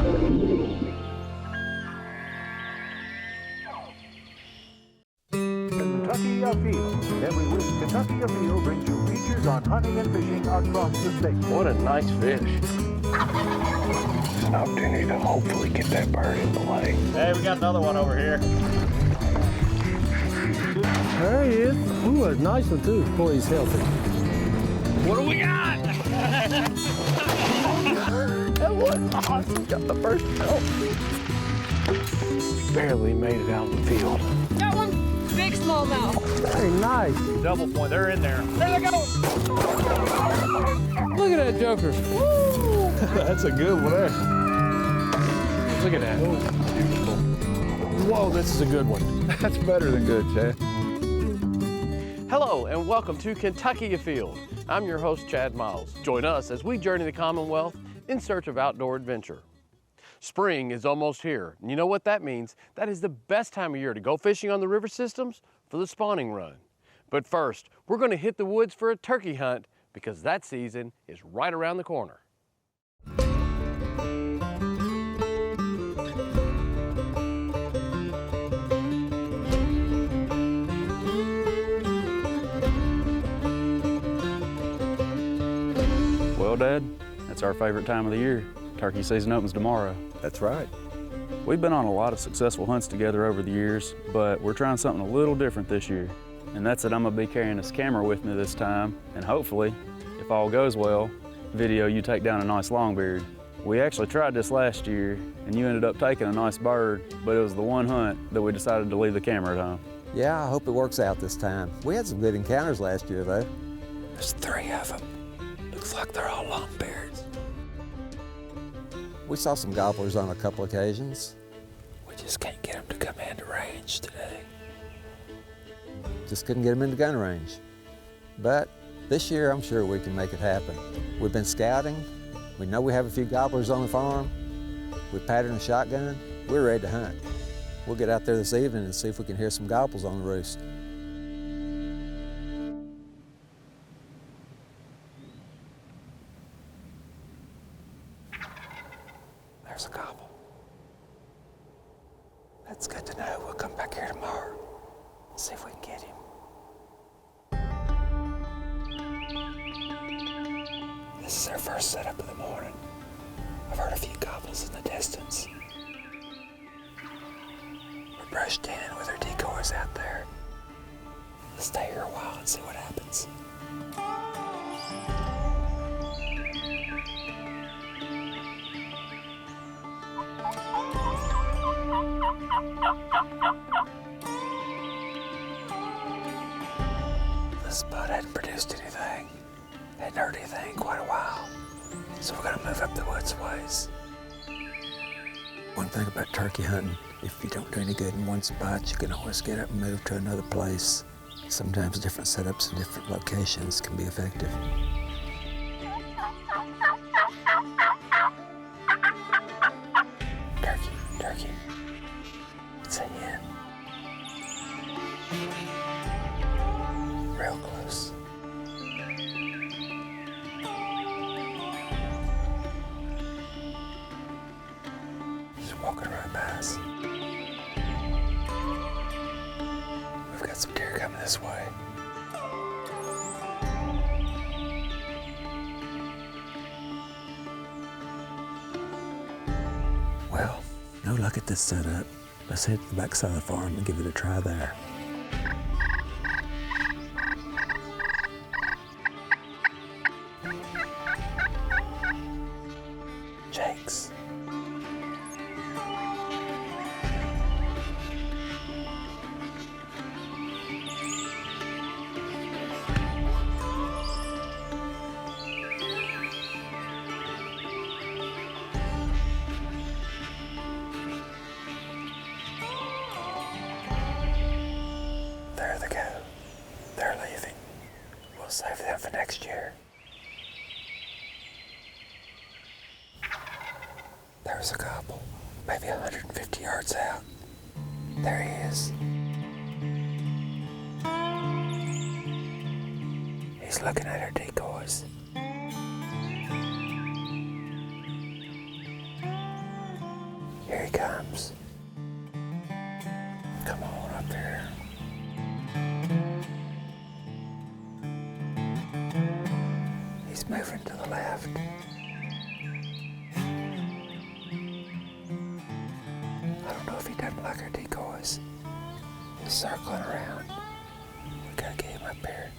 Kentucky Afield. Every week, Kentucky Afield brings you features on hunting and fishing across the state. What a nice fish. It's an opportunity to hopefully get that bird in the lake. Hey, we got another one over here. There he is. Ooh, a nice one too. Boy, he's healthy. What do we got? That was awesome. Got the first belt. Barely made it out of the field. Got one. Big smallmouth. Very nice. Double point, they're in there. There they go. Look at that joker. Woo! That's a good one there. Look at that. Beautiful. Whoa, this is a good one. That's better than good, Chad. Hello and welcome to Kentucky Afield. I'm your host, Chad Miles. Join us as we journey the Commonwealth in search of outdoor adventure. Spring is almost here, and you know what that means? That is the best time of year to go fishing on the river systems for the spawning run. But first, we're going to hit the woods for a turkey hunt because that season is right around the corner. Well, Dad, that's our favorite time of the year. Turkey season opens tomorrow. That's right. We've been on a lot of successful hunts together over the years, but we're trying something a little different this year. And that's that I'm gonna be carrying this camera with me this time, and hopefully, if all goes well, video you take down a nice longbeard. We actually tried this last year, and you ended up taking a nice bird, but it was the one hunt that we decided to leave the camera at home. Yeah, I hope it works out this time. We had some good encounters last year, though. There's 3 of them. Looks like they're all long beards. We saw some gobblers on a couple occasions. We just can't get them to come into range today. Just couldn't get them into gun range. But this year, I'm sure we can make it happen. We've been scouting. We know we have a few gobblers on the farm. We patterned a shotgun. We're ready to hunt. We'll get out there this evening and see if we can hear some gobbles on the roost. There's a gobble. That's good to know. We'll come back here tomorrow and see if we can get him. This is our first setup of the morning. I've heard a few gobbles in the distance. We're brushed in with our decoys out there. Let's stay here a while and see what happens. This spot hadn't produced anything. Hadn't heard anything in quite a while. So we're gonna move up the woods ways. One thing about turkey hunting, if you don't do any good in one spot, you can always get up and move to another place. Sometimes different setups and different locations can be effective. Turkey, turkey. It's a hen. Real close. Just walking right by us. We've got some deer coming this way. Well, no luck at this setup. Let's head to the backside of the farm and give it a try there. Jake's. There they go. They're leaving. We'll save them for next year. There's a gobble, maybe 150 yards out. There he is. He's looking at our decoys. jumps. Come on up there. He's moving to the left. I don't know if he doesn't like our decoys. He's circling around. We gotta get him up here.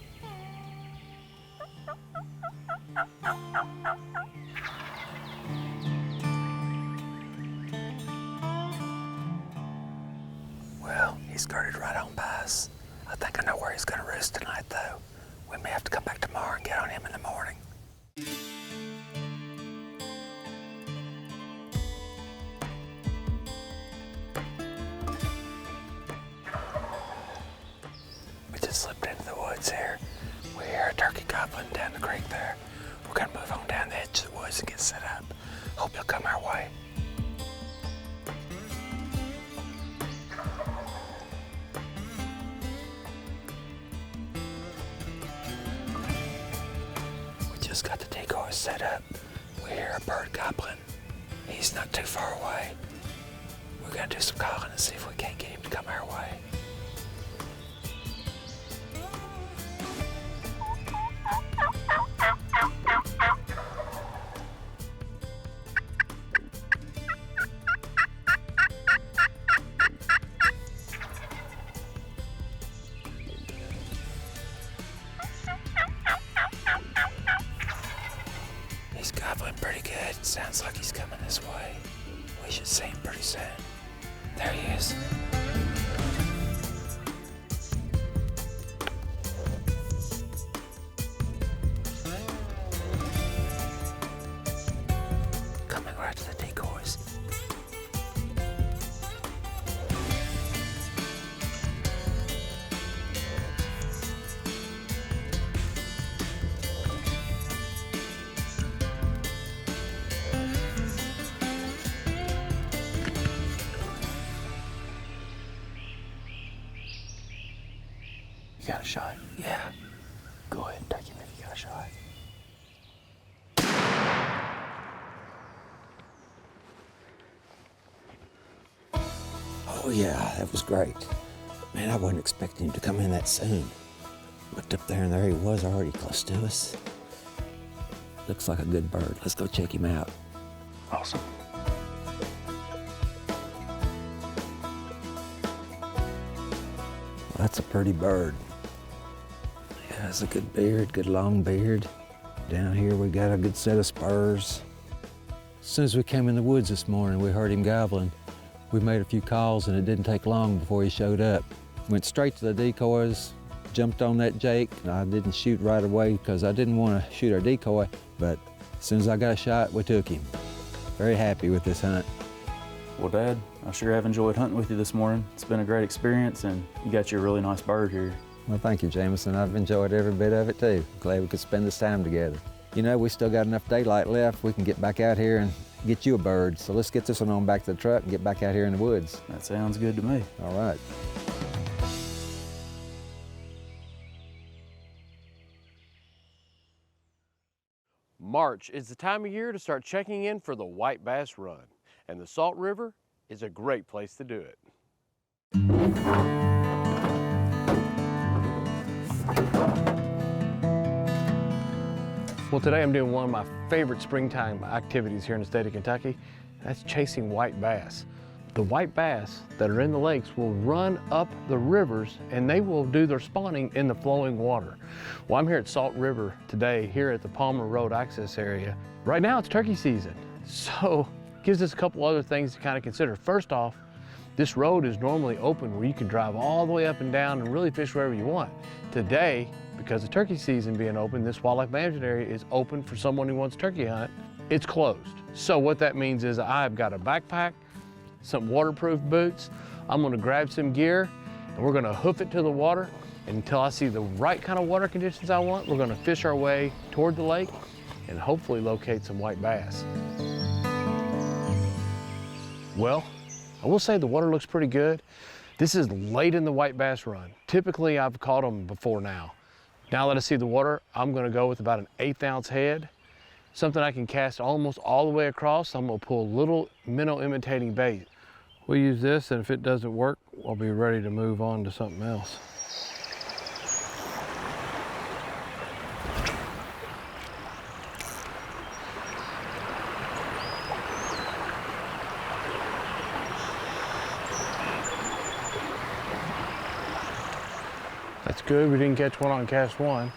Well, he skirted right on by us. I think I know where he's gonna roost tonight, though. We may have to come back tomorrow and get on him in the morning. We just slipped into the woods here. We hear a turkey gobbling down the creek there. We're gonna move on down the edge of the woods and get set up. Hope you'll come our way. We just got the decoys set up. We hear a bird gobbling. He's not too far away. We're gonna do some calling and see if we can't get him to come our way. He's gobbling pretty good. Sounds like he's coming this way. We should see him pretty soon. There he is. Coming right to the decoys. You got a shot? Yeah. Go ahead and take him if you got a shot. Oh yeah, that was great. Man, I wasn't expecting him to come in that soon. Looked up there and there he was already close to us. Looks like a good bird. Let's go check him out. Awesome. Well, that's a pretty bird. Yeah, it's a good beard, good long beard. Down here we got a good set of spurs. As soon as we came in the woods this morning, we heard him gobbling. We made a few calls and it didn't take long before he showed up. Went straight to the decoys, jumped on that Jake. I didn't shoot right away because I didn't want to shoot our decoy, but as soon as I got a shot, we took him. Very happy with this hunt. Well, Dad, I sure have enjoyed hunting with you this morning. It's been a great experience, and you got you a really nice bird here. Well, thank you, Jameson. I've enjoyed every bit of it too. Glad we could spend this time together. You know, we still got enough daylight left. We can get back out here and get you a bird. So let's get this one on back to the truck and get back out here in the woods. That sounds good to me. All right. March is the time of year to start checking in for the white bass run, and the Salt River is a great place to do it. Well, today I'm doing one of my favorite springtime activities here in the state of Kentucky. That's chasing white bass. The white bass that are in the lakes will run up the rivers and they will do their spawning in the flowing water. Well, I'm here at Salt River today, here at the Palmer Road access area. Right now it's turkey season, so it gives us a couple other things to kind of consider. First off, this road is normally open where you can drive all the way up and down and really fish wherever you want. Today, because of turkey season being open, this wildlife management area is open for someone who wants turkey hunt. It's closed. So what that means is I've got a backpack, some waterproof boots. I'm gonna grab some gear and we're gonna hoof it to the water. And until I see the right kind of water conditions I want, we're gonna fish our way toward the lake and hopefully locate some white bass. Well, I will say the water looks pretty good. This is late in the white bass run. Typically I've caught them before now. Now that I see the water, I'm gonna go with about an 1/8 ounce head, something I can cast almost all the way across. I'm gonna pull a little minnow imitating bait. We'll use this, and if it doesn't work, I'll be ready to move on to something else. That's good, we didn't catch one on cast one.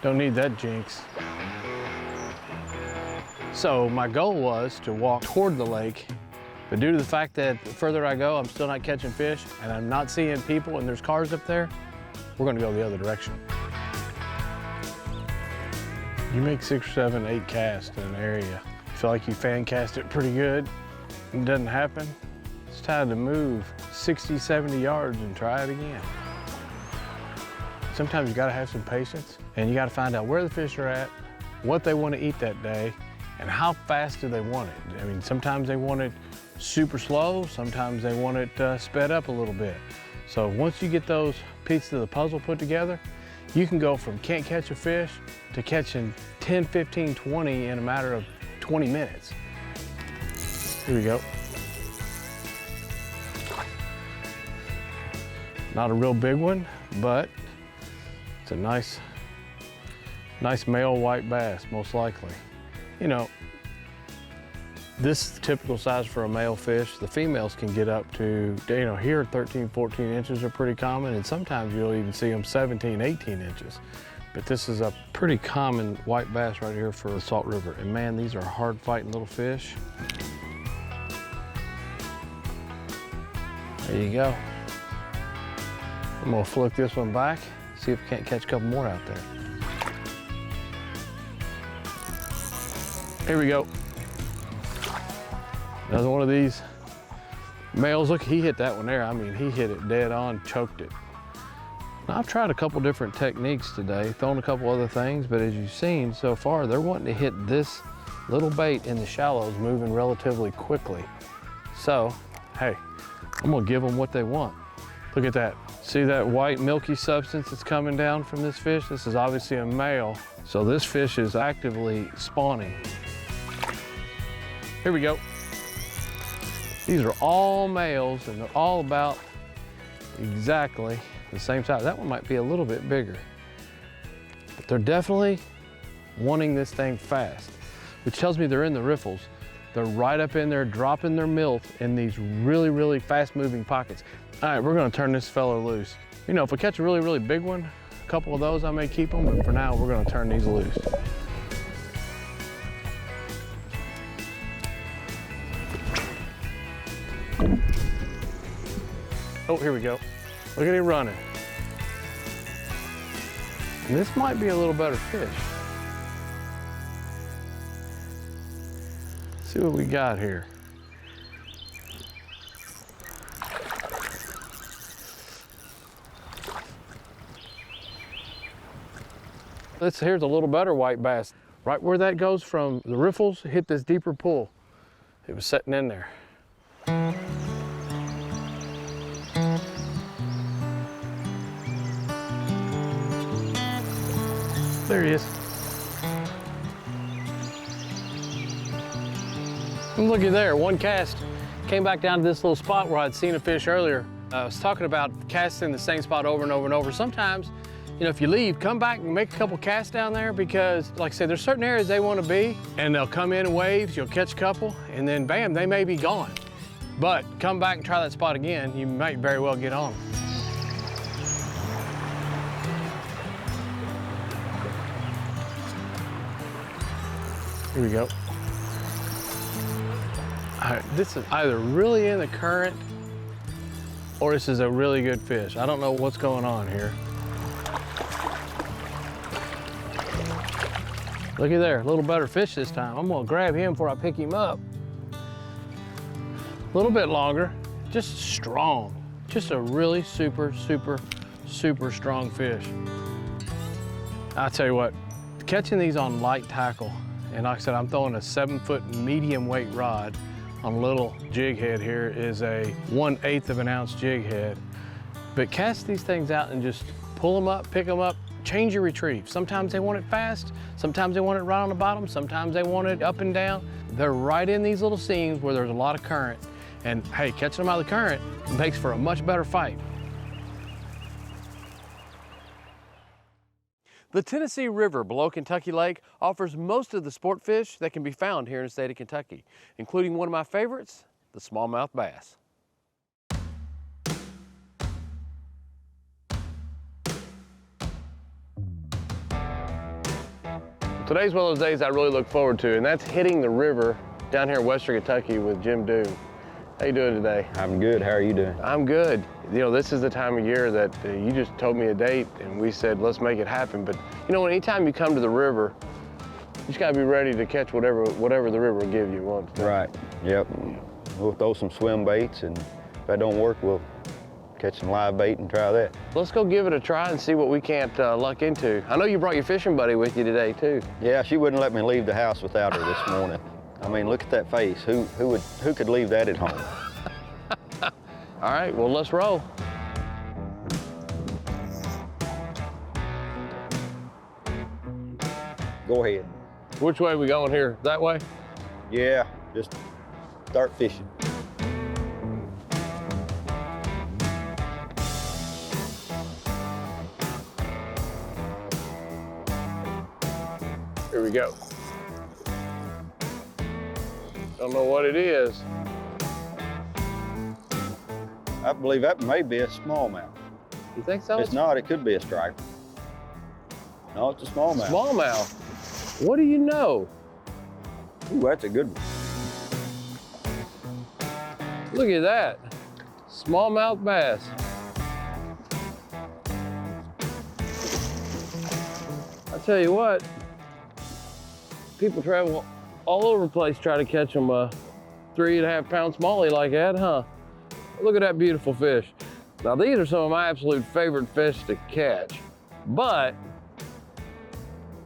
Don't need that jinx. So my goal was to walk toward the lake, but due to the fact that the further I go, I'm still not catching fish, and I'm not seeing people, and there's cars up there, we're gonna go the other direction. You make 6 or 7, 8 casts in an area. You feel like you fan cast it pretty good, and it doesn't happen. It's time to move 60, 70 yards and try it again. Sometimes you gotta have some patience, and you gotta find out where the fish are at, what they wanna eat that day, and how fast do they want it. I mean, sometimes they want it super slow, sometimes they want it sped up a little bit. So once you get those pieces of the puzzle put together, you can go from can't catch a fish to catching 10, 15, 20 in a matter of 20 minutes. Here we go. Not a real big one, but it's a nice male white bass, most likely. You know, this is the typical size for a male fish. The females can get up to, you know, here 13, 14 inches are pretty common, and sometimes you'll even see them 17, 18 inches. But this is a pretty common white bass right here for the Salt River. And man, these are hard fighting little fish. There you go. I'm gonna flick this one back, see if I can't catch a couple more out there. Here we go. Another one of these males. Look, he hit that one there. I mean, he hit it dead on, choked it. Now, I've tried a couple different techniques today, thrown a couple other things, but as you've seen so far, they're wanting to hit this little bait in the shallows moving relatively quickly. So, hey, I'm gonna give them what they want. Look at that. See that white milky substance that's coming down from this fish? This is obviously a male. So this fish is actively spawning. Here we go. These are all males, and they're all about exactly the same size. That one might be a little bit bigger. But they're definitely wanting this thing fast, which tells me they're in the riffles. They're right up in there, dropping their milk in these really, really fast-moving pockets. All right, we're gonna turn this fella loose. You know, if we catch a really, really big one, a couple of those, I may keep them, but for now, we're gonna turn these loose. Oh, here we go. Look at him running. And this might be a little better fish. Let's see what we got here. Here's a little better white bass. Right where that goes from the riffles, hit this deeper pool. It was sitting in there. There he is. And looky there, one cast. Came back down to this little spot where I'd seen a fish earlier. I was talking about casting the same spot over and over and over. Sometimes, you know, if you leave, come back and make a couple casts down there because, like I said, there's certain areas they want to be, and they'll come in waves, you'll catch a couple, and then bam, they may be gone. But come back and try that spot again, you might very well get on them. Here we go. All right, this is either really in the current or this is a really good fish. I don't know what's going on here. Looky there, a little better fish this time. I'm gonna grab him before I pick him up. A little bit longer, just strong. Just a really super, super, super strong fish. I'll tell you what, catching these on light tackle, and like I said, I'm throwing a 7-foot medium weight rod on a little jig head here, is a 1/8 of an ounce jig head. But cast these things out and just pull them up, pick them up, change your retrieve. Sometimes they want it fast, sometimes they want it right on the bottom, sometimes they want it up and down. They're right in these little seams where there's a lot of current. And hey, catching them out of the current makes for a much better fight. The Tennessee River below Kentucky Lake offers most of the sport fish that can be found here in the state of Kentucky, including one of my favorites, the smallmouth bass. Today's one of those days I really look forward to, and that's hitting the river down here in western Kentucky with Jim Doon. How you doing today? I'm good. How are you doing? I'm good. You know, this is the time of year that you just told me a date and we said, let's make it happen. But you know, anytime you come to the river, you just gotta be ready to catch whatever the river will give you once. Right. Yep. We'll throw some swim baits, and if that don't work, we'll catch some live bait and try that. Let's go give it a try and see what we can't luck into. I know you brought your fishing buddy with you today too. Yeah, she wouldn't let me leave the house without her this morning. I mean, look at that face. Who could leave that at home? All right, well, let's roll. Go ahead. Which way are we going here? That way? Yeah, just start fishing. Here we go. Don't know what it is. I believe that may be a smallmouth. You think so? If it's not, it could be a striper. No, it's a smallmouth. Smallmouth. What do you know? Ooh, that's a good one. Look at that. Smallmouth bass. I tell you what, people travel all over the place try to catch them a 3.5 pound smallie like that, huh? Look at that beautiful fish. Now these are some of my absolute favorite fish to catch, but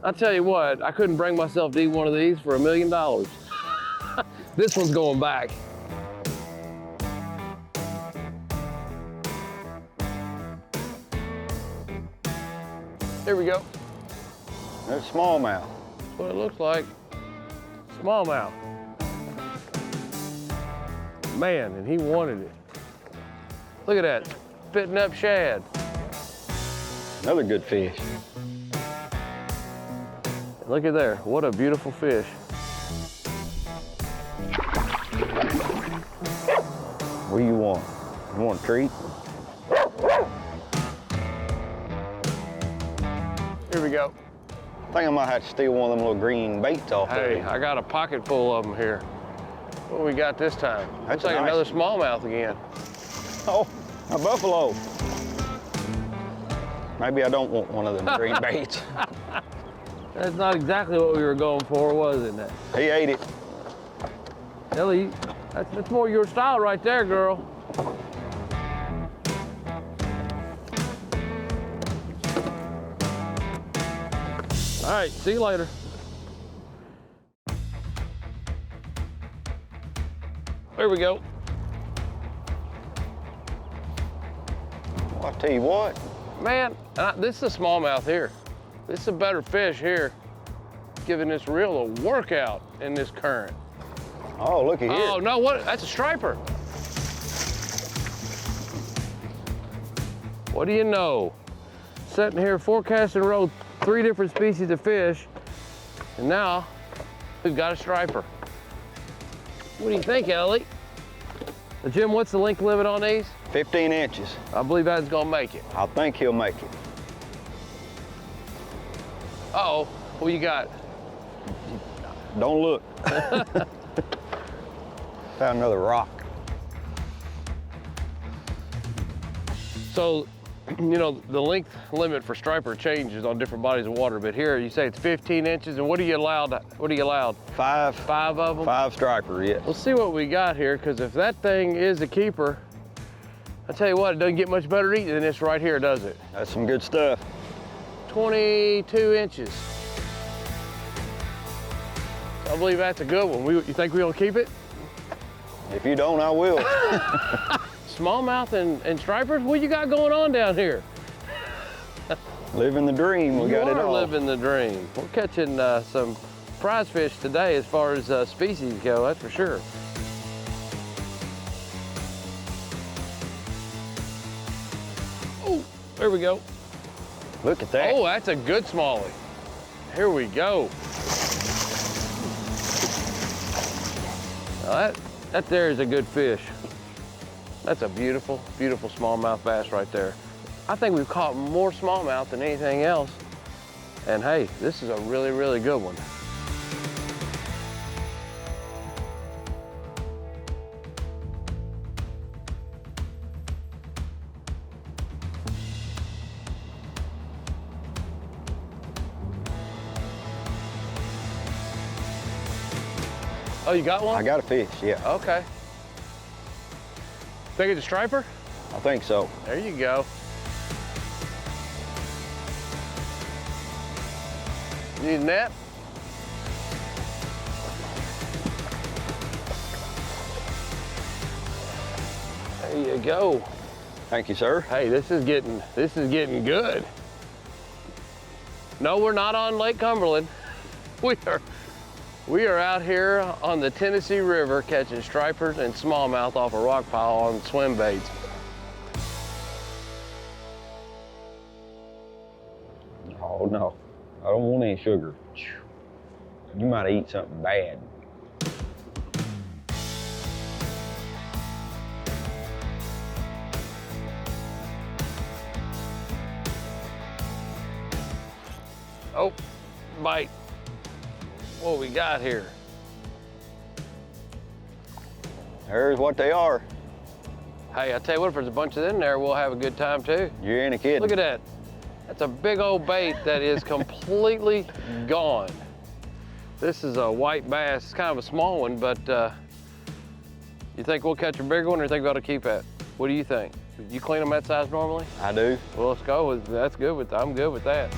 I tell you what, I couldn't bring myself to eat one of these for $1 million. This one's going back. Here we go. That's smallmouth. That's what it looks like. Smallmouth. Man, and he wanted it. Look at that, spitting up shad. Another good fish. Look at there, what a beautiful fish. What do you want? You want a treat? Here we go. I think I might have to steal one of them little green baits off Hey, there. I got a pocket full of them here. What we got this time? That's Looks like nice. another smallmouth again. Oh, a buffalo. Maybe I don't want one of them green baits. That's not exactly what we were going for, was it? That? He ate it. Ellie, that's more your style right there, girl. All right, see you later. There we go. Well, I'll tell you what. Man, this is a smallmouth here. This is a better fish here. Giving this reel a workout in this current. Oh, looky here. Oh, no, what? That's a striper. What do you know? Sitting here forecasting row 3 different species of fish, and now we've got a striper. What do you think, Ellie? Jim, what's the length limit on these? 15 inches. I believe that's gonna make it. I think he'll make it. Uh-oh, what you got? Don't look. Found another rock. So, you know, the length limit for striper changes on different bodies of water, but here you say it's 15 inches, and what are you allowed? 5. 5 of them? 5 striper, yes. Let's see what we got here, because if that thing is a keeper, I tell you what, it doesn't get much better eating than this right here, does it? That's some good stuff. 22 inches. I believe that's a good one. You think we're gonna keep it? If you don't, I will. Smallmouth and stripers, what you got going on down here? Living the dream, we got it all. Living the dream. We're catching some prize fish today as far as species go, that's for sure. There we go. Look at that. Oh, that's a good smallie. Here we go. Now that there is a good fish. That's a beautiful, beautiful smallmouth bass right there. I think we've caught more smallmouth than anything else. And hey, this is a really, really good one. Oh, you got one? I got a fish, yeah. Okay. Think it's a striper? I think so. There you go. You need a net? There you go. Thank you, sir. Hey, this is getting good. No, we're not on Lake Cumberland. We are out here on the Tennessee River catching stripers and smallmouth off a rock pile on swim baits. Oh, no. I don't want any sugar. You might eat something bad. Oh, bite. What we got here? There's what they are. Hey, I tell you what, if there's a bunch of them there, we'll have a good time too. You ain't a kid. Look at that. That's a big old bait that is completely gone. This is a white bass. It's kind of a small one, but you think we'll catch a bigger one or you think we ought to keep that? What do you think? You clean them that size normally? I do. Well, let's go with, I'm good with that.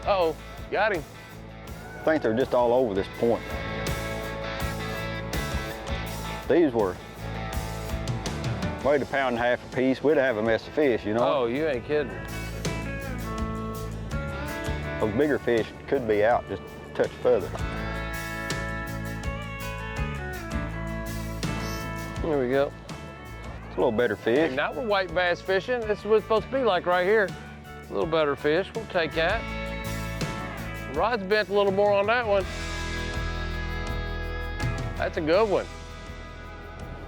Uh-oh, got him. I think they're just all over this point. These were weighed 1.5 pounds a piece. We'd have a mess of fish, you know? Oh, you ain't kidding. Those bigger fish could be out just a touch further. Here we go. It's a little better fish. Now we're white bass fishing. This is what it's supposed to be like right here. A little better fish, we'll take that. Rod's bent a little more on that one. That's a good one.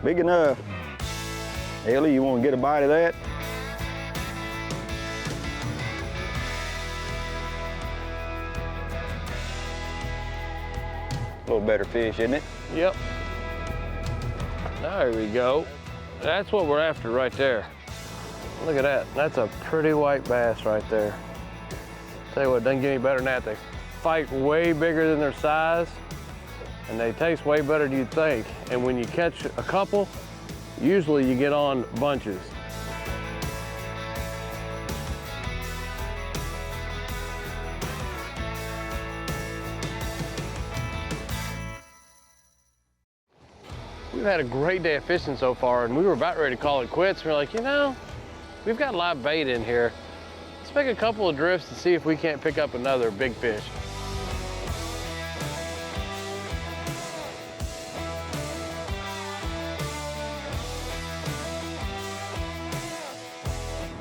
Big enough. Ellie, you want to get a bite of that? A little better fish, isn't it? Yep. There we go. That's what we're after right there. Look at that. That's a pretty white bass right there. Tell you what, it doesn't get any better than that. They fight way bigger than their size, and they taste way better than you'd think. And when you catch a couple, usually you get on bunches. We've had a great day of fishing so far, and we were about ready to call it quits. We're like, you know, we've got live bait in here. Let's make a couple of drifts to see if we can't pick up another big fish.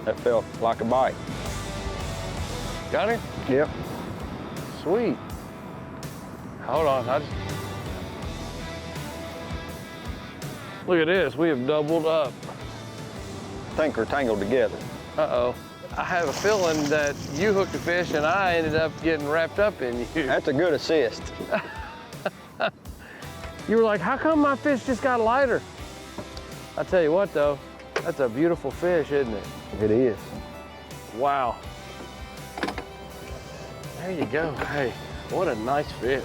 That felt like a bite. Got him? Yep. Sweet. Hold on, look at this, we have doubled up. I think we're tangled together. Uh-oh. I have a feeling that you hooked a fish and I ended up getting wrapped up in you. That's a good assist. You were like, how come my fish just got lighter? I tell you what though, that's a beautiful fish, isn't it? It is. Wow. There you go. Hey, what a nice fish.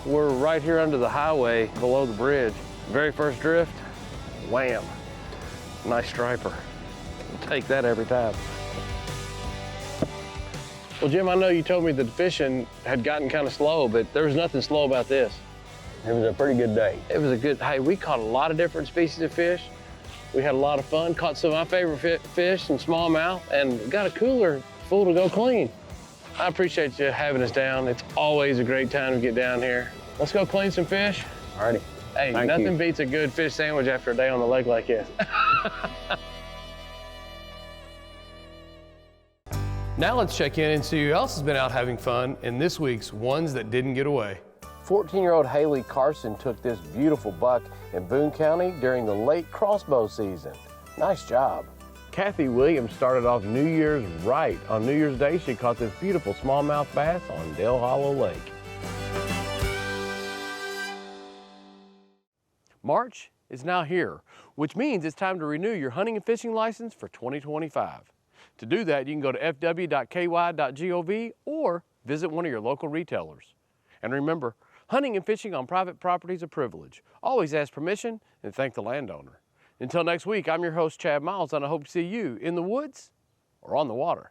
We're right here under the highway below the bridge. Very first drift, wham. Nice striper. We'll take that every time. Well, Jim, I know you told me that the fishing had gotten kind of slow, but there was nothing slow about this. It was a pretty good day. It was a good, hey, we caught a lot of different species of fish. We had a lot of fun, caught some of my favorite fish, some smallmouth, and got a cooler full to go clean. I appreciate you having us down. It's always a great time to get down here. Let's go clean some fish. Alrighty. Hey, Thank nothing you. beats a good fish sandwich after a day on the lake like this. Now let's check in and see who else has been out having fun in this week's Ones That Didn't Get Away. 14-year-old Haley Carson took this beautiful buck in Boone County during the late crossbow season. Nice job. Kathy Williams started off New Year's right. On New Year's Day, she caught this beautiful smallmouth bass on Dale Hollow Lake. March is now here, which means it's time to renew your hunting and fishing license for 2025. To do that, you can go to fw.ky.gov or visit one of your local retailers. And remember, hunting and fishing on private property is a privilege. Always ask permission and thank the landowner. Until next week, I'm your host, Chad Miles, and I hope to see you in the woods or on the water.